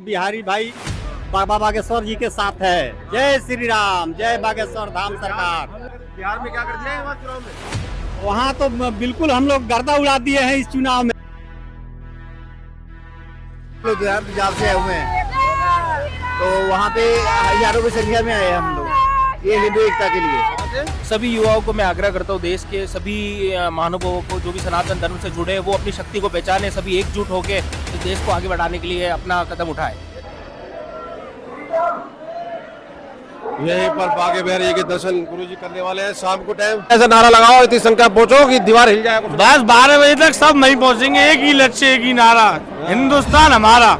बिहारी भाई बाबा बागेश्वर जी के साथ है। जय श्री राम, जय बागेश्वर धाम सरकार। बिहार में क्या कर दिया है वहाँ चुनाव में? वहाँ तो बिल्कुल हम लोग गर्दा उड़ा दिए हैं इस चुनाव में। लोग बिहार से आए हुए हैं तो वहाँ पे हजारों की संख्या में आए हम लोग ये हिंदू एकता के लिए। सभी युवाओं को मैं आग्रह करता हूँ, देश के सभी महानुभावों को जो भी सनातन धर्म से जुड़े हैं वो अपनी शक्ति को पहचाने, सभी एकजुट होकर इस देश को आगे बढ़ाने के लिए अपना कदम उठाए। यहीं पर बागे बिहारी जी के दर्शन गुरुजी करने वाले हैं शाम को टाइम। ऐसा नारा लगाओ, इतनी संख्या पहुंचो कि दीवार हिल जाए। बस 12 बजे तक सब नहीं पहुंचेंगे। एक ही लक्ष्य, एक ही नारा, हिंदुस्तान हमारा।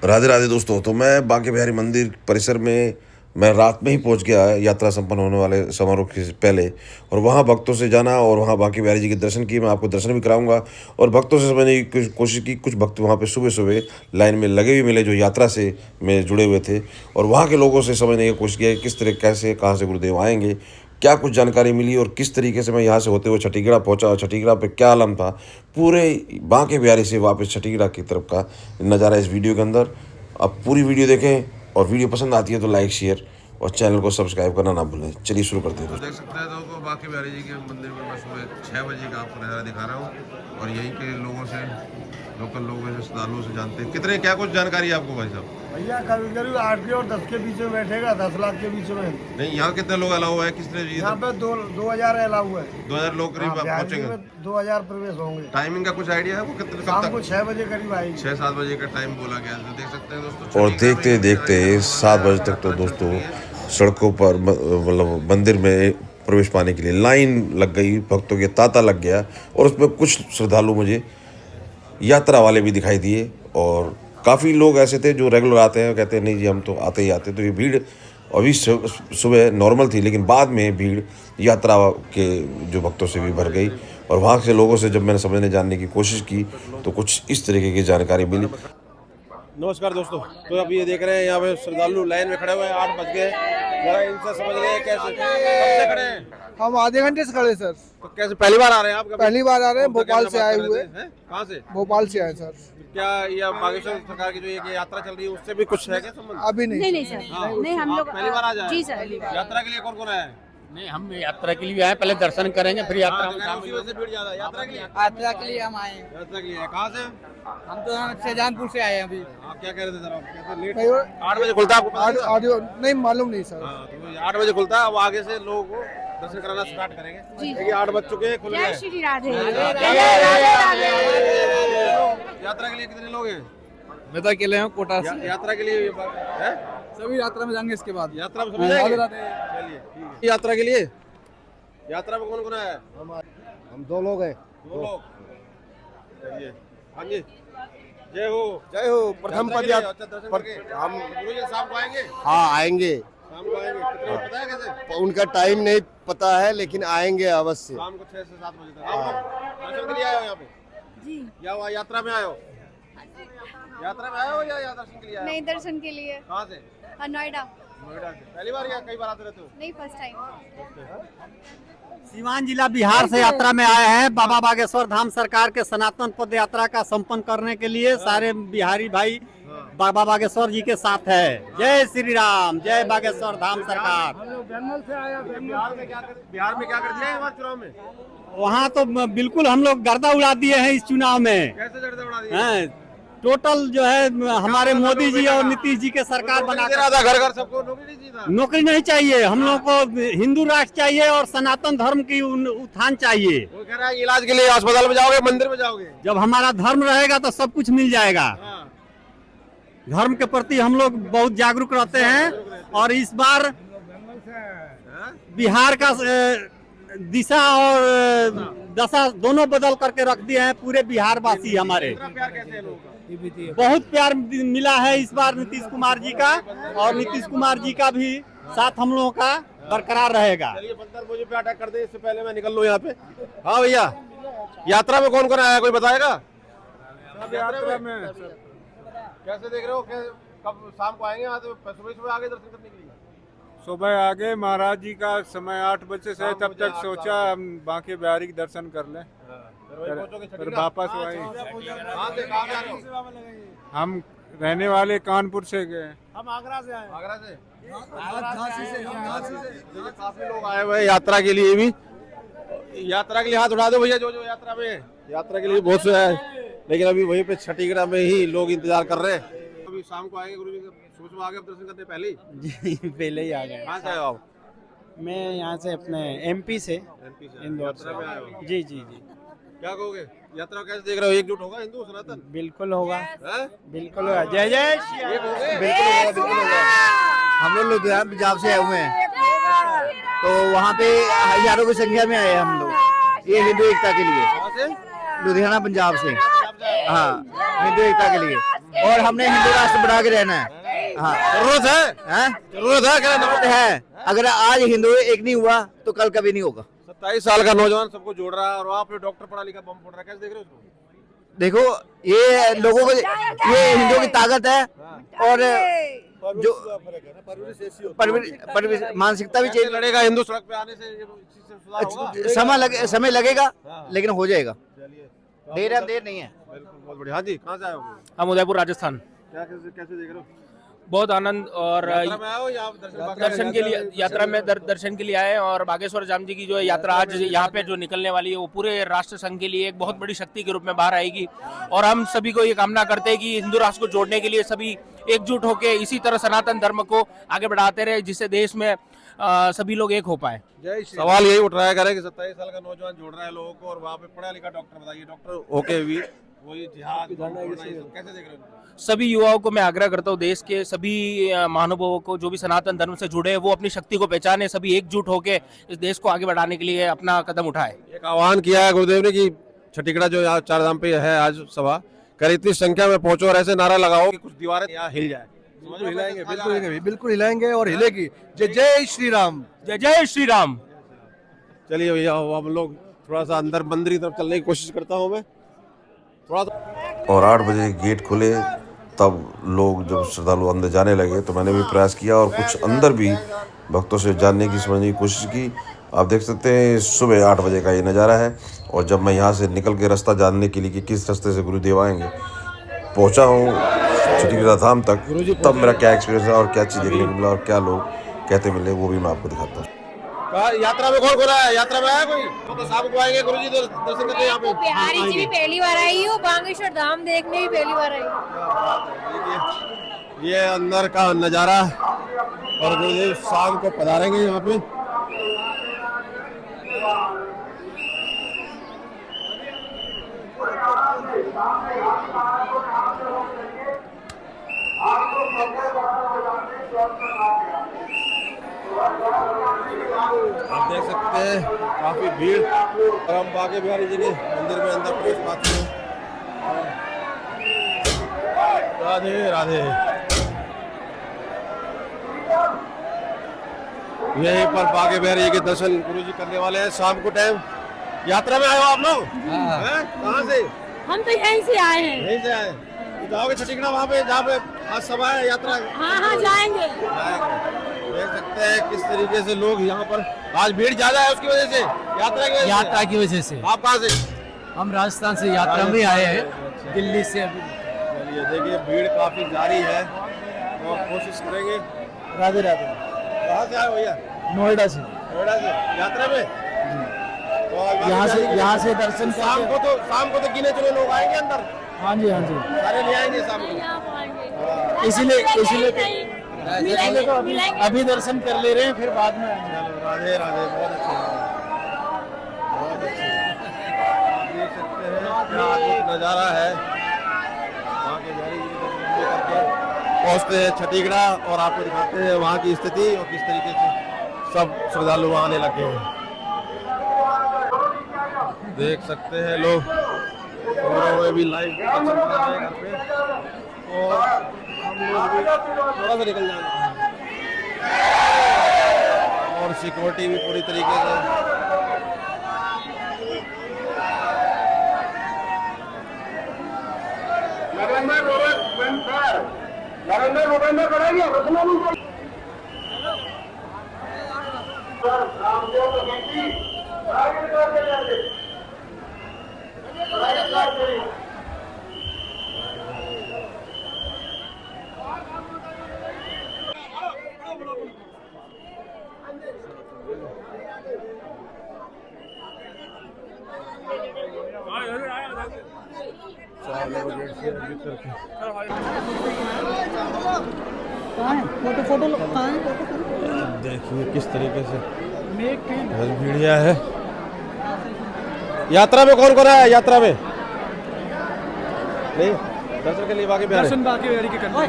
राधे राधे दोस्तों। तो मैं बांके बिहारी मंदिर परिसर में मैं रात में ही पहुंच गया यात्रा संपन्न होने वाले समारोह के पहले, और वहां भक्तों से जाना और वहां बांके बिहारी जी के दर्शन किए। मैं आपको दर्शन भी कराऊंगा और भक्तों से समझने की कोशिश की। कुछ भक्त वहां पे सुबह सुबह लाइन में लगे हुए मिले जो यात्रा से में जुड़े हुए थे, और वहाँ के लोगों से समझने की कोशिश की किस तरह कैसे कहाँ से गुरुदेव आएंगे, क्या कुछ जानकारी मिली और किस तरीके से मैं यहाँ से होते हुए छठीगढ़ा पहुँचा। छठीगढ़ा पे क्या आलम था, पूरे बांके बिहारी से वापस छठीगढ़ा की तरफ का नज़ारा इस वीडियो के अंदर। आप पूरी वीडियो देखें और वीडियो पसंद आती है तो लाइक शेयर और चैनल को सब्सक्राइब करना ना भूलें। चलिए शुरू करते हैं। देख सकते हैं दोस्तों, बांके बिहारी जी के मंदिर में मैं सुबह 6 बजे का आपको नज़ारा दिखा रहा हूँ और यहीं के लोगों से, लोकल लोगों से, श्रद्धालुओं से जानते हैं कितने क्या कुछ जानकारी है आपको भाई साहब। भैया करीब करीब 8 के और 10 के बीच में बैठेगा, 10 लाख के बीच में। नहीं, यहाँ कितने लोग अलाउ है? किसने? यहाँ पे 2000 अलाउ है। 2000 लोग करीब पहुँचेंगे। 2000 प्रवेश होंगे। टाइमिंग का कुछ आइडिया है वो कितने कब शाम तक? को 6 बजे करीब आएगी। 6-7 बजे का टाइम बोला गया है। देख सकते हैं दोस्तों, और देखते देखते 7 बजे तक तो दोस्तों सड़कों पर मतलब मंदिर में प्रवेश पाने के लिए लाइन लग गई, भक्तों के तांता लग गया, और उसमें कुछ श्रद्धालु मुझे यात्रा वाले भी दिखाई दिए। और काफ़ी लोग ऐसे थे जो रेगुलर आते हैं, कहते हैं नहीं जी हम तो आते ही आते। तो ये भीड़ अभी सुबह नॉर्मल थी, लेकिन बाद में भीड़ यात्रा के जो भक्तों से भी भर गई। और वहाँ से लोगों से जब मैंने समझने जानने की कोशिश की तो कुछ इस तरीके की जानकारी मिली। नमस्कार दोस्तों, तो अभी ये देख रहे हैं यहाँ पे श्रद्धालु लाइन में खड़े हुए हैं। 8 बज गए, जरा इनसे समझ रहे हैं कैसे कब से खड़े हैं। हम आधे घंटे से खड़े सर। तो कैसे पहली बार आ रहे हैं आप? पहली बार आ रहे हैं, भोपाल से आए हुए। कहाँ से? भोपाल से आए सर। क्या यह बागेश्वर सरकार की जो ये यात्रा चल रही है उससे भी कुछ है क्या संबंध? अभी नहीं। नहीं सर, नहीं हम लोग पहली बार आ जाए। जी सर। यात्रा के लिए कौन कौन आया है? नहीं, हम यात्रा के लिए आए, पहले दर्शन करेंगे फिर यात्रा में उसी वजह से भीड़ ज्यादा है। यात्रा के लिए? यात्रा के लिए हम आए। यात्रा के लिए कहाँ से? हम तो शाहजहानपुर से आए हैं अभी। आप क्या कह रहे थे सर? आप कैसे लेट? नहीं, 8 बजे खुलता है आपको पता है? ऑडियो नहीं मालूम नहीं सर। हाँ, तो 8 बजे खुलता है। अब आगे से लोगों को दर्शन कराना स्टार्ट करेंगे। देखिए 8 बज चुके हैं, खुल जय गए। श्री राधे। यात्रा के लिए कितने लोग हैं? मैं तो अकेले हूँ कोटा से। यात्रा के लिए है? सभी यात्रा में जाएंगे इसके बाद। यात्रा में सब जाएंगे? चलिए ठीक है। यात्रा के लिए यात्रा में कौन कौन आया है? हम 2 लोग हैं। 2 लोग। चलिए, हाँ जी, जय हो। जय हो। प्रथम पद अच्छा दर्शन करके हम गुरुजी शाम को आएंगे। हाँ आएंगे। शाम को आएंगे कितने पता है कैसे? उनका टाइम नहीं पता है लेकिन आएंगे अवश्य। शाम को 6 से 7 बजे तक। आप लोग दर्शन के लिए आए हो यहाँ पे? जी। या वहाँ यात्रा में आए हो? यात्रा में आए हो या दर्शन के लिए आए हो? नहीं, दर्शन के लिए। कहाँ से? नोएडा। नोएडा से। पहली बार या कई बार आते रहते हो? नहीं, फर्स्ट टाइम। सीवान जिला बिहार से यात्रा में आए हैं। बाबा बागेश्वर धाम सरकार के सनातन पद यात्रा का संपन्न करने के लिए सारे बिहारी भाई बाबा बागेश्वर जी के साथ है। जय श्री राम, जय बागेश्वर धाम सरकार। बिहार में क्या कर दिया है वहाँ चुनाव में? वहाँ तो बिल्कुल हम लोग गर्दा उड़ा दिए हैं इस चुनाव में। कैसे जड़ उड़ा दिया? हैं टोटल जो है हमारे मोदी जी और नीतीश जी के सरकार बना दे रहा था, घर घर सबको नौकरी नहीं चाहिए था। नौकरी नहीं चाहिए, हम लोग को हिंदू राष्ट्र चाहिए और सनातन धर्म की उत्थान चाहिए। वो कह रहा है इलाज के लिए अस्पताल में जाओगे, मंदिर में जाओगे। जब हमारा धर्म रहेगा तो सब कुछ मिल जाएगा। हाँ। धर्म के प्रति हम लोग बहुत जागरूक रहते हैं और इस बार बिहार का दिशा और दशा दोनों बदल करके रख दिए हैं पूरे बिहार वासी हमारे। प्यार कैसे है लोगों का? बहुत प्यार मिला है इस बार नीतीश कुमार जी का, और नीतीश कुमार जी का भी साथ हम लोगों का बरकरार रहेगा। चलिए बंदर मुझे पे अटैक कर दे, इससे पहले मैं निकल लूं यहाँ पे। हाँ भैया, यात्रा में कौन कौन आया कोई बताएगा? यात्रा में कैसे देख रहे हो? कब शाम को आएंगे? सुबह सुबह आगे दर्शन करने के लिए? सुबह आगे महाराज जी का समय 8 बजे से, तब तक सोचा हम बांके बिहारी के दर्शन कर लें। फिर वापस वही। कहाँ से आ रहे हो? हम रहने वाले कानपुर से गए। आगरा से? देखिए काफी लोग आए हुए हैं यात्रा के लिए भी। यात्रा के लिए हाथ उठा दो भैया, जो जो यात्रा में है। यात्रा के लिए बहुत से है, लेकिन अभी वहीं पे छठीगढ़ में ही लोग इंतजार कर रहे हैं। अभी शाम को आएंगे गुरुजी, सोच में आगे दर्शन करने पहले ही? जी पहले ही आ गए। कहाँ से आए हो आप? मैं यहाँ से अपने एमपी से MP से इंदौर यात्रा में आए हो? से। जी जी जी क्या कहोगे, यात्रा कैसे देख रहे हो? एकजुट होगा हिंदू सनातन? बिल्कुल होगा, हैं? बिल्कुल होगा। जय जय श्री एक हो गए? बिल्कुल होगा। हम लोग लुधियाना पंजाब से आए हुए हैं, तो वहाँ पे हजारों की संख्या में आए हम लोग, ये हिंदू एकता के लिए। कहाँ से? लुधियाना पंजाब से। हाँ, हिंदू एकता के लिए, और हमने हिंदू राष्ट्र बना के रहना है। हाँ, जरूरत है? जरूरत है क्या? जरूरत है। अगर आज हिंदू एक नहीं हुआ तो कल कभी नहीं होगा। 27 साल का नौजवान सबको जोड़ रहा है, और वहाँ पे डॉक्टर पढ़ा लिखा बम फोड़ रहा है। कैसे देख रहे हो उसको? देखो, ये लोगों को, ये हिंदुओं की ताकत है, और जो मानसिकता भी कैसे चेंज। लड़ेगा हिंदू सड़क पे आने से? ये इस चीज़ से सुधार होगा? समय लगेगा, हाँ। लेकिन हो जाएगा। चलिए, देर नहीं है। बिल्कुल, बहुत बढ़िया। हाँ जी, कहाँ से आए हो? हम उदयपुर राजस्थान। क्या कैसे देख रहे हो? बहुत आनंद, और यात्रा में आए हो या दर्शन के लिए, यात्रा में दर्शन के लिए आए हैं। और बागेश्वर धाम जी की जो यात्रा आज यहाँ पे जो निकलने वाली है, वो पूरे राष्ट्र संघ के लिए एक बहुत बड़ी शक्ति के रूप में बाहर आएगी। और हम सभी को ये कामना करते हैं कि हिंदू राष्ट्र को जोड़ने के लिए सभी एकजुट होकर इसी तरह सनातन धर्म को आगे बढ़ाते रहे, जिससे देश में सभी लोग एक हो पाए। सवाल यही उठ रहा है कि 27 साल का नौजवान जोड़ रहा है लोगों को, और वहाँ पे पढ़ा लिखा डॉक्टर, बताइए डॉक्टर होके भी वही जिहाद कैसे देख रहे हो? सभी युवाओं को मैं आग्रह करता हूँ, देश के सभी महानुभावों को जो भी सनातन धर्म से जुड़े हैं, वो अपनी शक्ति को पहचाने, सभी एकजुट होकर इस देश को आगे बढ़ाने के लिए अपना कदम उठाए। एक आह्वान किया है गुरुदेव ने कि छठीगढ़ जो यहाँ चारधाम पे है आज सभा, करीब इतनी संख्या में पहुंचो और ऐसे नारा लगाओ कि कुछ दीवारें यहाँ हिल जाए। हिलाएंगे, बिल्कुल हिलाएंगे, और हिलेगी। जय जय श्री राम, जय जय श्री राम। चलिए भैया, हम लोग थोड़ा सा अंदर मंदिर की तरफ चलने की कोशिश करता हूँ मैं थोड़ा। और 8 बजे गेट खुले, तब लोग जब श्रद्धालु अंदर जाने लगे तो मैंने भी प्रयास किया और कुछ अंदर भी भक्तों से जानने की, समझने की कोशिश की। आप देख सकते हैं सुबह 8 बजे का ये नज़ारा है, और जब मैं यहाँ से निकल के रास्ता जानने के लिए कि किस रास्ते से गुरुदेव आएंगे पहुँचा हूँ छठीगढ़ धाम तक, तब मेरा क्या एक्सपीरियंस है और क्या चीज़ देखने को मिला और क्या लोग कहते मिले, वो भी मैं आपको दिखाता हूँ। यात्रा में कौन आया है? यात्रा में आया कोई? तो शाम को आएंगे गुरुजी दर्शन करने यहाँ पे। बिहारी जी भी पहली बार आई हूँ, बागेश्वर धाम देखने भी पहली बार आई हूँ। ये अंदर का नज़ारा, और गुरुदेव शाम को पधारेंगे यहाँ पे। आप देख सकते हैं काफी भीड़, और हम बागे बिहारी जी के मंदिर में अंदर प्रवेश पाते हैं। राधे राधे। यहीं पर बागे बिहारी जी के दर्शन गुरुजी करने वाले हैं शाम को टाइम। यात्रा में आए हो आप लोग? कहाँ से? हम तो यहीं से आए हैं। यहीं से आए। तो जाओगे छठीगढ़ वहाँ पे जहाँ पे आज सभा है, यात्रा? हाँ जाएंगे। देख सकते हैं किस तरीके से लोग यहाँ पर, आज भीड़ ज्यादा है उसकी वजह से, यात्रा की वजह से। आप कहाँ से? हम राजस्थान से यात्रा में आए हैं, दिल्ली से। अभी चलिए देखिए भीड़ काफी जारी है, और कोशिश करेंगे। राधे राधे। कहाँ से आए भैया? नोएडा से। नोएडा से यात्रा में? तो यहाँ से दर्शन शाम को तो गिने चुने लोग आएंगे अंदर। हाँ जी, हाँ जी। सारे ले आएंगे शाम को। इसीलिए अभी दर्शन कर ले रहे हैं, फिर बाद में आएंगे। राधे राधे। बहुत अच्छे, बहुत अच्छे। देख सकते हैं क्या अद्भुत नज़ारा है। वहाँ के बिहारी जी के दर्शन करके पहुँचते हैं छठीगढ़, और आपको दिखाते हैं वहाँ की स्थिति और किस तरीके से सब श्रद्धालु आने लगे हैं। देख सकते हैं लोग, और भी लाइव दर्शन कर रहे हैं घर पे, और हम लोग भी थोड़ा सा निकल जाएंगे, और सिक्योरिटी भी पूरी तरीके से। देखिए किस तरीके से भीड़िया है। यात्रा में कौन कौन आया? यात्रा में नहीं, दर्शन के लिए बाकी बिहारी, दर्शन बाकी बिहारी के करने।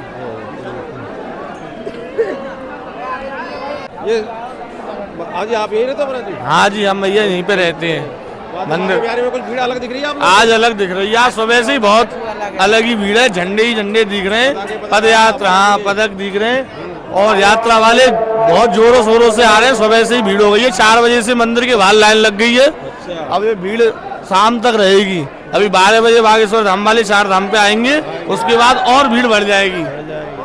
ये आज आप यही रहते हो जी? हाँ जी, हम भैया यहीं पे रहते हैं। मंदिर बिहारी में कुछ भीड़ अलग दिख रही है आपको? आज अलग दिख रही है, आज सुबह से ही बहुत अलग ही भीड़ है। झंडे ही झंडे दिख रहे हैं, पद यात्रा, हाँ पदक दिख रहे हैं, और यात्रा वाले बहुत जोरों शोरों से आ रहे हैं। सुबह से ही भीड़ हो गई है, 4 बजे से मंदिर के बाहर लाइन लग गई है। अब ये भीड़ शाम तक रहेगी। अभी 12 बजे बागेश्वर धाम वाले 4 धाम पे आएंगे, उसके बाद और भीड़ बढ़ जाएगी।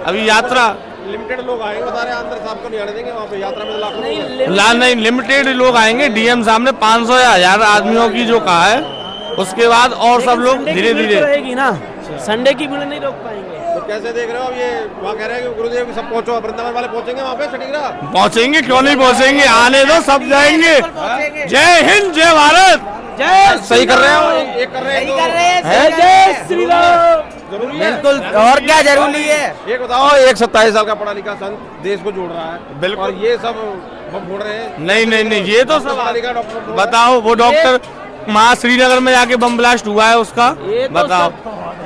अभी यात्रा लिमिटेड लोग आएंगे, बता रहे हैं अंदर साहब को नहीं आने देंगे वहाँ पे। यात्रा में लाखों नहीं, लिमिटेड लोग आएंगे। डीएम साहब ने 500 या 1000 आदमियों की जो कहा है, उसके बाद और सब लोग धीरे धीरे रहेगी ना। संडे की भीड़ नहीं रोक पाएंगे। तो कैसे देख रहे हो अब ये? वहाँ कह रहे हैं कि गुरुदेव की सब पहुंचो, वृंदावन वाले पहुंचेंगे वहाँ पे छठीगढ़? पहुंचेंगे, क्यों नहीं पहुंचेंगे, आने दो, सब जाएंगे। जय हिंद, जय भारत। जय सही कर रहे हो, एक कर रहे हैं, जय श्री राम। जरूरी है, बिल्कुल, और क्या जरूरी है। एक बताओ, एक 27 साल का पढ़ा लिखा संत देश को जोड़ रहा है, बिल्कुल, और ये सब बम फोड़ रहे हैं। नहीं, ये तो सब पढ़ा लिखा डॉक्टर बताओ। वो डॉक्टर वहाँ श्रीनगर में जाके बम ब्लास्ट हुआ है उसका, बताओ।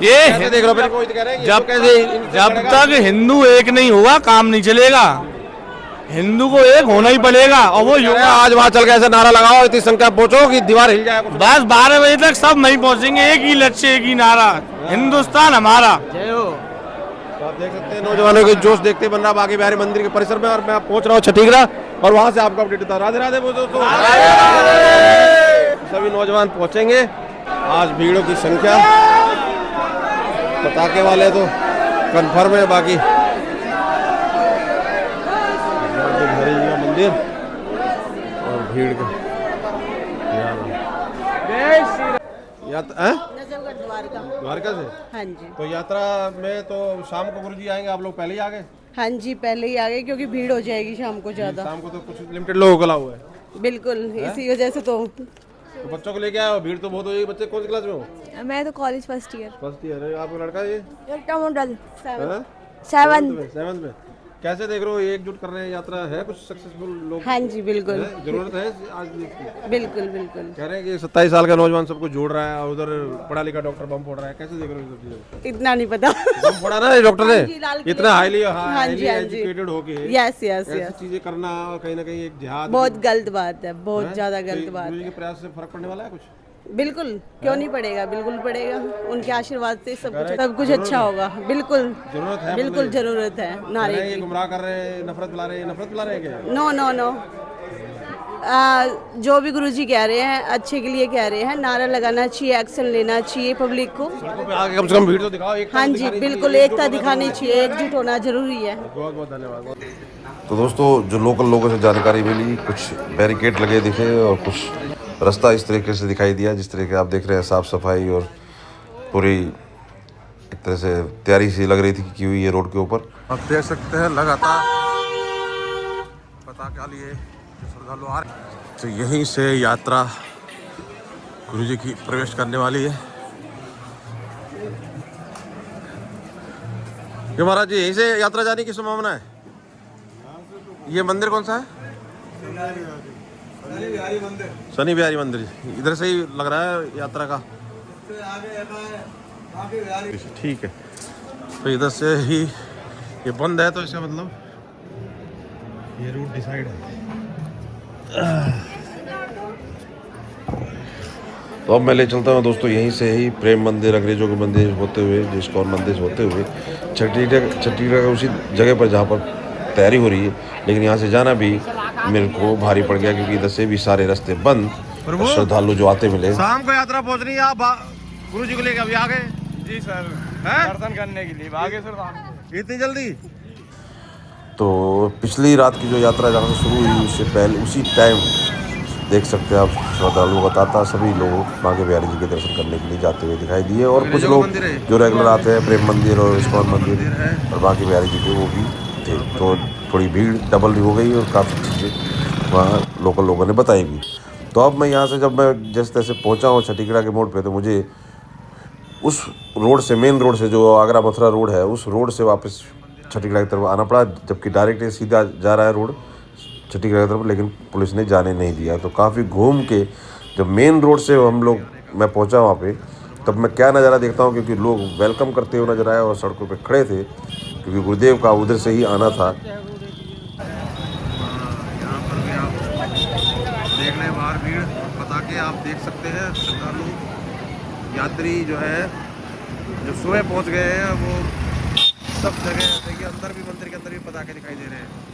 ये कैसे देख रहे हो? कोई तो कह रहे हैं जब तक हिंदू एक नहीं होगा काम नहीं चलेगा। हिंदू को एक होना ही पड़ेगा, और वो योगा। आज वहाँ चल के ऐसा नारा लगाओ, इतनी संख्या पहुंचो कि दीवार हिल जाए। बस 12 बजे तक सब नहीं पहुंचेंगे। एक ही लक्ष्य, एक ही नारा, हिंदुस्तान हमारा। जय हो। तो आप देख सकते हैं नौजवानों के जोश देखते बन रहा बाकी बिहारी मंदिर के परिसर में, और मैं पहुंच रहा हूँ छठीगढ़, और वहां से आपको अपडेट देता हूँ। राधे राधे दोस्तों। सभी नौजवान पहुंचेंगे। आज भीड़ों की संख्या, पटाखे वाले तो कन्फर्म है, बाकी मंदिर और भीड़ का द्वारका से। हाँ जी, तो यात्रा में तो शाम को गुरुजी आएंगे, आप लोग पहले ही आ गए? हाँ जी, पहले ही आ गए क्योंकि भीड़ हो जाएगी शाम को ज्यादा। शाम को तो कुछ लिमिटेड लोगों को अलाउ है। बिल्कुल, इसी वजह से तो बच्चों को लेके आए हो, भीड़ तो बहुत हो जाएगी। बच्चे कौन सी क्लास में हो? मैं तो college first year. First year है। आपका लड़का ये मॉडल हाँ? 7th। 7th में। कैसे देख रहे हो, एकजुट कर रहे हैं यात्रा है? कुछ सक्सेसफुल लोग? हाँ जी, बिल्कुल जरूरत है आज की। बिल्कुल बिल्कुल। कह रहे हैं कि 27 साल का नौजवान सबको जोड़ रहा है, और उधर पढ़ा लिखा डॉक्टर बम फोड़ रहा है। कैसे देख रहे हो सब चीजें? इतना नहीं पता। बम फोड़ा ना डॉक्टर ने, लाल इतना हाईली किले। एजुकेटेड होके यस यस ऐसी यस, चीजें करना, और कहीं ना कहीं एक जिहाद, बहुत गलत बात है, बहुत ज्यादा गलत बात गुरुजी है। के प्रयास से फर्क पड़ने वाला है कुछ? बिल्कुल, क्यों नहीं पड़ेगा, बिल्कुल पड़ेगा। उनके आशीर्वाद से सब कुछ अच्छा होगा। बिल्कुल जरूरत है, बिल्कुल जरूरत है नारे ये की। गुमराह कर रहे हैं, नफरत फैला रहे हैं। नफरत फैला रहे हैं क्या? नो नो नो, जो भी गुरुजी कह रहे हैं अच्छे के लिए कह रहे हैं। नारा लगाना चाहिए, एक्शन लेना चाहिए पब्लिक को। सड़कों पे आके कम से कम भीड़ तो दिखाओ। हाँ जी, बिल्कुल एकता दिखानी चाहिए, एकजुट होना जरूरी है। बहुत बहुत धन्यवाद। तो दोस्तों, जो लोकल लोगों से जानकारी मिली, कुछ बैरिकेड लगे दिखे और कुछ रास्ता इस तरीके से दिखाई दिया जिस तरीके आप देख रहे हैं। साफ़ सफाई और पूरी एक तरह से तैयारी सी लग रही थी की हुई है रोड के ऊपर। आप देख सकते हैं लगातार पताका लिए श्रद्धालु आ रहे। तो यहीं से यात्रा गुरुजी की प्रवेश करने वाली है। ये महाराज जी, यहीं से यात्रा जाने की संभावना है? ये मंदिर कौन सा है? शनि बिहारी मंदिर। इधर से ही लग रहा है यात्रा का। ठीक है, तो इधर से ही ये बंद है, तो इसका मतलब ये रूट डिसाइड है। तो अब मैं ले चलता हूँ दोस्तों यहीं से ही प्रेम मंदिर, अंग्रेजों के मंदिर होते हुए, जिसकौन मंदिर होते हुए छठीगढ़ का उसी जगह पर जहाँ पर तैयारी हो रही है। लेकिन यहाँ से जाना भी मेरे को भारी पड़ गया, क्योंकि इधर से भी सारे रास्ते बंद, श्रद्धालु जो आते मिले। शाम को यात्रा पहुँच रही है, आप गुरुजी को लेकर अभी आ गए? जी सर, दर्शन करने के लिए बागेश्वर धाम। इतनी जल्दी? तो पिछली रात की जो यात्रा जहाँ से शुरू हुई, उससे पहले उसी टाइम देख सकते हैं आप, श्रद्धालुओं का तांता सभी लोग बांके बिहारी जी के दर्शन करने के लिए जाते हुए दिखाई दिए। और कुछ लोग जो रेगुलर आते हैं, प्रेम मंदिर और इस्कॉन मंदिर और बांके बिहारी जी के, वो भी थे। तो थोड़ी भीड़ डबल हो गई और काफ़ी चीज़ें वहाँ लोकल लोगों ने बताई भी। तो अब मैं यहाँ से जब मैं जैसे तैसे पहुँचा हूँ छठीगढ़ा के मोड़ पे, तो मुझे उस रोड से, मेन रोड से, जो आगरा मथुरा रोड है, उस रोड से वापस छठीगढ़ा की तरफ आना पड़ा, जबकि डायरेक्ट सीधा जा रहा है रोड छठीगढ़ा की तरफ, लेकिन पुलिस ने जाने नहीं दिया। तो काफ़ी घूम के जब मेन रोड से मैं पहुंचा वहाँ पे, तब मैं क्या नज़ारा देखता हूँ, क्योंकि लोग वेलकम करते हुए नजर आए और सड़कों पे खड़े थे, क्योंकि गुरुदेव का उधर से ही आना था। यहाँ पर भी आप देख रहे हैं बाहर भीड़, पताके आप देख सकते हैं। श्रद्धालु यात्री जो है, जो सुबह पहुँच गए हैं, वो सब जगह देखिए, अंदर भी, मंदिर के अंदर भी पताके दिखाई दे रहे हैं।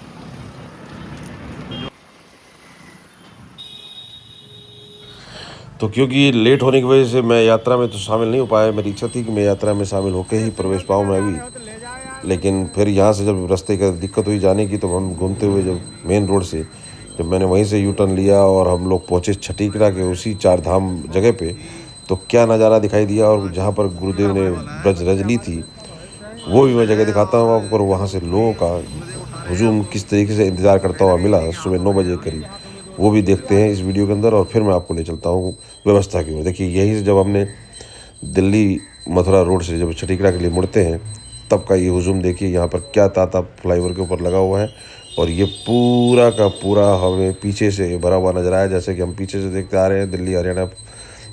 तो क्योंकि लेट होने की वजह से मैं यात्रा में तो शामिल नहीं हो पाया। मेरी इच्छा थी कि मैं यात्रा में शामिल होकर ही प्रवेश पाऊँ मैं भी, लेकिन फिर यहाँ से जब रास्ते का दिक्कत हुई जाने की, तो हम घूमते हुए जब मेन रोड से, जब मैंने वहीं से यू टर्न लिया और हम लोग पहुँचे छठीगढ़ा के उसी 4 धाम जगह पे, तो क्या नज़ारा दिखाई दिया। और जहाँ पर गुरुदेव ने ब्रज रज ली थी, वो भी मैं जगह दिखाता हूँ आपको। और वहाँ से लोगों का हुजूम किस तरीके से इंतज़ार करता हुआ मिला सुबह 9 बजे करीब, वो भी देखते हैं इस वीडियो के अंदर। और फिर मैं आपको ले चलता हूँ व्यवस्था की ओर। देखिए, यहीं से जब हमने दिल्ली मथुरा रोड से जब छठीगढ़ा के लिए मुड़ते हैं, तब का ये हुजूम देखिए। यहाँ पर क्या तांता फ्लाईओवर के ऊपर लगा हुआ है, और ये पूरा का पूरा हमें पीछे से भरा हुआ नजर आया, जैसे कि हम पीछे से देखते आ रहे हैं दिल्ली, हरियाणा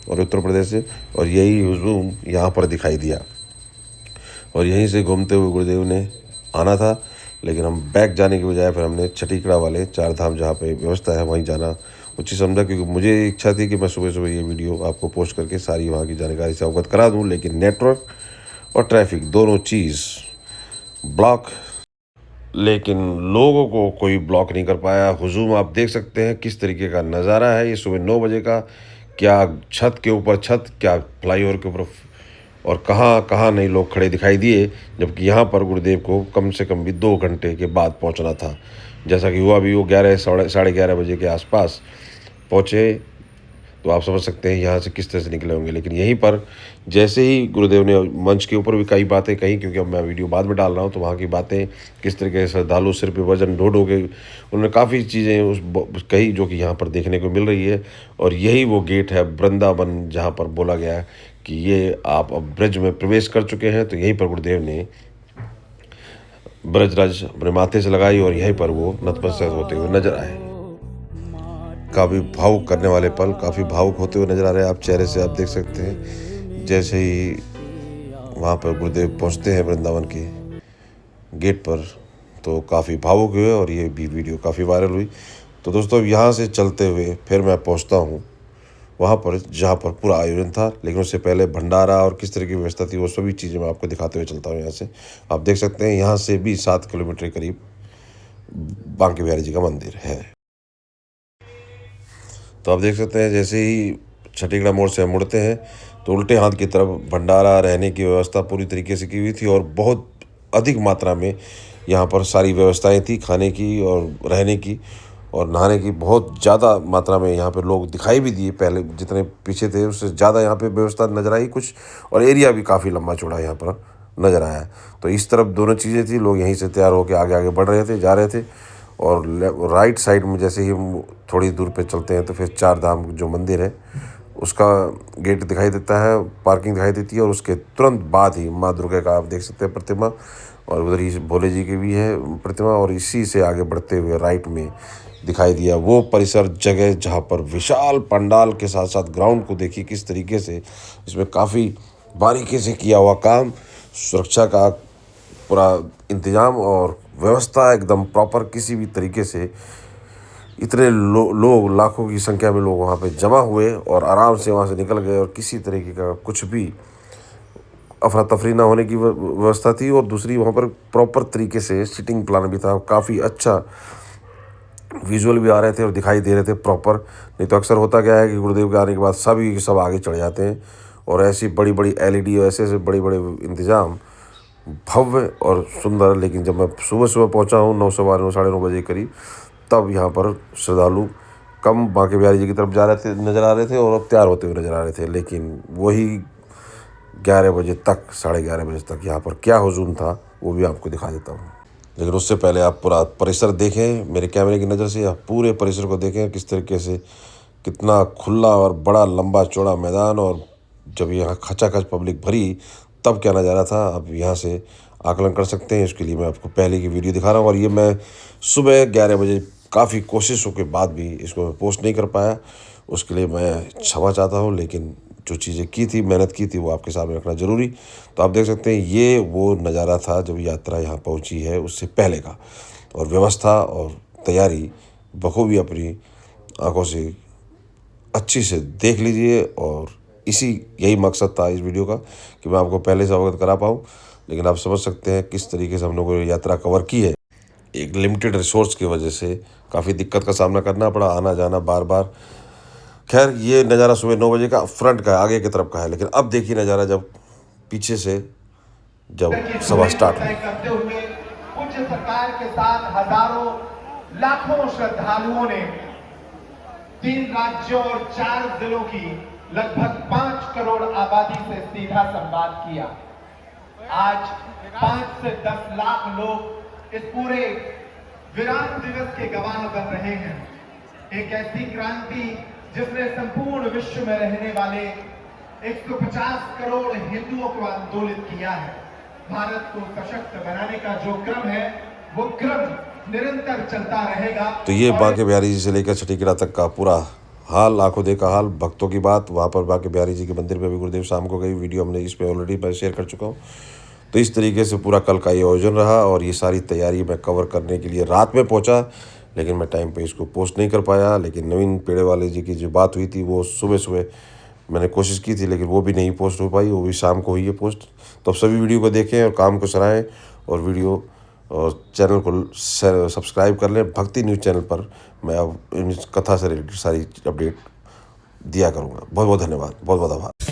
और उत्तर प्रदेश से। और यही हुजूम यहाँ पर दिखाई दिया, और यहीं से घूमते हुए गुरुदेव ने आना था। लेकिन हम बैक जाने की बजाय फिर हमने छठीगढ़ा वाले 4 धाम जहाँ पे व्यवस्था है वहीं जाना उचित समझा, क्योंकि मुझे इच्छा थी कि मैं सुबह सुबह ये वीडियो आपको पोस्ट करके सारी वहाँ की जानकारी से अवगत करा दूँ। लेकिन नेटवर्क और ट्रैफिक दोनों चीज़ ब्लॉक, लेकिन लोगों को कोई ब्लॉक नहीं कर पाया। हुजूम आप देख सकते हैं किस तरीके का नज़ारा है ये सुबह 9 बजे का। क्या छत के ऊपर छत, क्या फ्लाईओवर के ऊपर, और कहाँ कहाँ नहीं लोग खड़े दिखाई दिए। जबकि यहाँ पर गुरुदेव को कम से कम भी 2 घंटे के बाद पहुँचना था, जैसा कि हुआ भी। वो 11 बजे के आसपास पहुँचे। तो आप समझ सकते हैं यहाँ से किस तरह से निकले होंगे। लेकिन यहीं पर जैसे ही गुरुदेव ने मंच के ऊपर भी कई बातें कही, क्योंकि अब मैं वीडियो बाद में डाल रहा हूँ, तो वहाँ की बातें किस तरीके से श्रद्धालु सिर पे वजन ढो के उन्होंने काफ़ी चीज़ें उस कही, जो कि यहाँ पर देखने को मिल रही है। और यही वो गेट है वृंदावन, जहाँ पर बोला गया है कि ये आप अब ब्रज में प्रवेश कर चुके हैं। तो यहीं पर गुरुदेव ने ब्रजराज अपने माथे से लगाई, और यहीं पर वो नतमस्तक होते हुए नजर आए। काफ़ी भावुक करने वाले पल, काफ़ी भावुक होते हुए नजर आ रहे हैं। आप चेहरे से आप देख सकते हैं, जैसे ही वहाँ पर गुरुदेव पहुँचते हैं वृंदावन के गेट पर, तो काफ़ी भावुक हुए, और ये भी वीडियो काफ़ी वायरल हुई। तो दोस्तों, यहाँ से चलते हुए फिर मैं पहुँचता हूँ वहाँ पर जहाँ पर पूरा आयोजन था। लेकिन उससे पहले भंडारा और किस तरह की व्यवस्था थी, वो सभी चीज़ें मैं आपको दिखाते हुए चलता हूँ। यहाँ से आप देख सकते हैं, यहाँ से भी 7 किलोमीटर के करीब बांके बिहारी जी का मंदिर है। तो आप देख सकते हैं, जैसे ही छठीगढ़ा मोड़ से हम मुड़ते हैं, तो उल्टे हाथ की तरफ भंडारा, रहने की व्यवस्था पूरी तरीके से की हुई थी, और बहुत अधिक मात्रा में यहाँ पर सारी व्यवस्थाएं थी, खाने की और रहने की और नहाने की। बहुत ज़्यादा मात्रा में यहाँ पे लोग दिखाई भी दिए, पहले जितने पीछे थे उससे ज़्यादा यहाँ पे व्यवस्था नज़र आई कुछ, और एरिया भी काफ़ी लंबा चौड़ा यहाँ पर नज़र आया। तो इस तरफ दोनों चीज़ें थी, लोग यहीं से तैयार होकर आगे आगे बढ़ रहे थे, जा रहे थे। और राइट साइड में जैसे ही हम थोड़ी दूर पे चलते हैं, तो फिर 4 धाम जो मंदिर है उसका गेट दिखाई देता है, पार्किंग दिखाई देती है, और उसके तुरंत बाद ही माँ दुर्गा का आप देख सकते हैं प्रतिमा, और उधर ही भोले जी की भी है प्रतिमा। और इसी से आगे बढ़ते हुए राइट में दिखाई दिया वो परिसर जगह, जहाँ पर विशाल पंडाल के साथ साथ ग्राउंड को देखिए किस तरीके से इसमें काफ़ी बारीकी से किया हुआ काम, सुरक्षा का पूरा इंतज़ाम और व्यवस्था एकदम प्रॉपर। किसी भी तरीके से इतने लोग लाखों की संख्या में लोग वहाँ पे जमा हुए और आराम से वहाँ से निकल गए, और किसी तरीके का कुछ भी अफरा तफरी ना होने की व्यवस्था थी। और दूसरी, वहाँ पर प्रॉपर तरीके से सीटिंग प्लान भी था, काफ़ी अच्छा विजुअल भी आ रहे थे और दिखाई दे रहे थे प्रॉपर। नहीं तो अक्सर होता क्या है कि गुरुदेव के आने के बाद सब आगे चढ़ जाते हैं, और ऐसी बड़ी बड़ी LED और ऐसे बड़े बड़े इंतज़ाम, भव्य और सुंदर। लेकिन जब मैं सुबह सुबह पहुंचा हूं 9, 9:15, 9:30 बजे करीब, तब यहाँ पर श्रद्धालु कम बांके बिहारी जी की तरफ जा रहे थे, नज़र आ रहे थे और अब तैयार होते हुए नज़र आ रहे थे। लेकिन वही 11 बजे तक, 11:30 बजे तक यहाँ पर क्या हुजूम था वो भी आपको दिखा देता हूँ। लेकिन उससे पहले आप पूरा परिसर देखें मेरे कैमरे की नज़र से, आप पूरे परिसर को देखें किस तरीके से, कितना खुला और बड़ा लंबा चौड़ा मैदान, और जब यहाँ खचाखच पब्लिक भरी तब क्या नज़ारा था आप यहाँ से आकलन कर सकते हैं। इसके लिए मैं आपको पहले की वीडियो दिखा रहा हूँ, और ये मैं सुबह 11 बजे काफ़ी कोशिशों के बाद भी इसको मैं पोस्ट नहीं कर पाया, उसके लिए मैं क्षमा चाहता हूँ। लेकिन जो चीज़ें की थी, मेहनत की थी, वो आपके सामने रखना ज़रूरी। तो आप देख सकते हैं ये वो नज़ारा था जब यात्रा यहाँ पहुँची है उससे पहले का, और व्यवस्था और तैयारी बखूबी अपनी आंखों से अच्छी से देख लीजिए। और यही मकसद था इस वीडियो का कि मैं आपको पहले से अवगत करा पाऊँ। लेकिन आप समझ सकते हैं किस तरीके से हम लोगों ने यात्रा कवर की है। एक लिमिटेड रिसोर्स की वजह से काफ़ी दिक्कत का सामना करना पड़ा, आना जाना बार बार। खैर ये नज़ारा सुबह 9 बजे का फ्रंट का है, आगे की तरफ का है। लेकिन अब देखिए नज़ारा जब पीछे से जब सभा स्टार्ट हुई। करते हुए पूज्य सरकार के साथ हजारों लाखों श्रद्धालुओं ने 3 राज्यों और 4 जिलों की लगभग 5 करोड़ आबादी से सीधा संवाद किया। आज 5 से 10 लाख लोग इस पूरे विराट दिवस के गवाह बन रहे हैं। एक ऐसी क्रांति जिसने संपूर्ण विश्व में रहने वाले 150 करोड़ हिंदुओं को आंदोलित किया है। भारत को सशक्त बनाने का जो क्रम है वो क्रम निरंतर चलता रहेगा। तो ये बांके बिहारी जी से लेकर छठीकड़ा तक का पूरा हाल, आंखों देखा हाल, भक्तों की बात। वहाँ पर बांके बिहारी जी के मंदिर पे भी गुरुदेव शाम को गई, वीडियो हमने इस पे ऑलरेडी मैं शेयर कर चुका हूँ। तो इस तरीके से पूरा कल का ये आयोजन रहा, और ये सारी तैयारी मैं कवर करने के लिए रात में पहुँचा, लेकिन मैं टाइम पे इसको पोस्ट नहीं कर पाया। लेकिन नवीन पेड़ेवाले जी की जो बात हुई थी वो सुबह मैंने कोशिश की थी, लेकिन वो भी नहीं पोस्ट हो पाई, वो भी शाम को हुई है पोस्ट। तो अब सभी वीडियो को देखें और काम को सराहें, और वीडियो और चैनल को सब्सक्राइब कर लें। भक्ति न्यूज़ चैनल पर मैं अब इन कथा से रिलेटेड सारी अपडेट दिया करूँगा। बहुत बहुत धन्यवाद, बहुत बहुत आभार।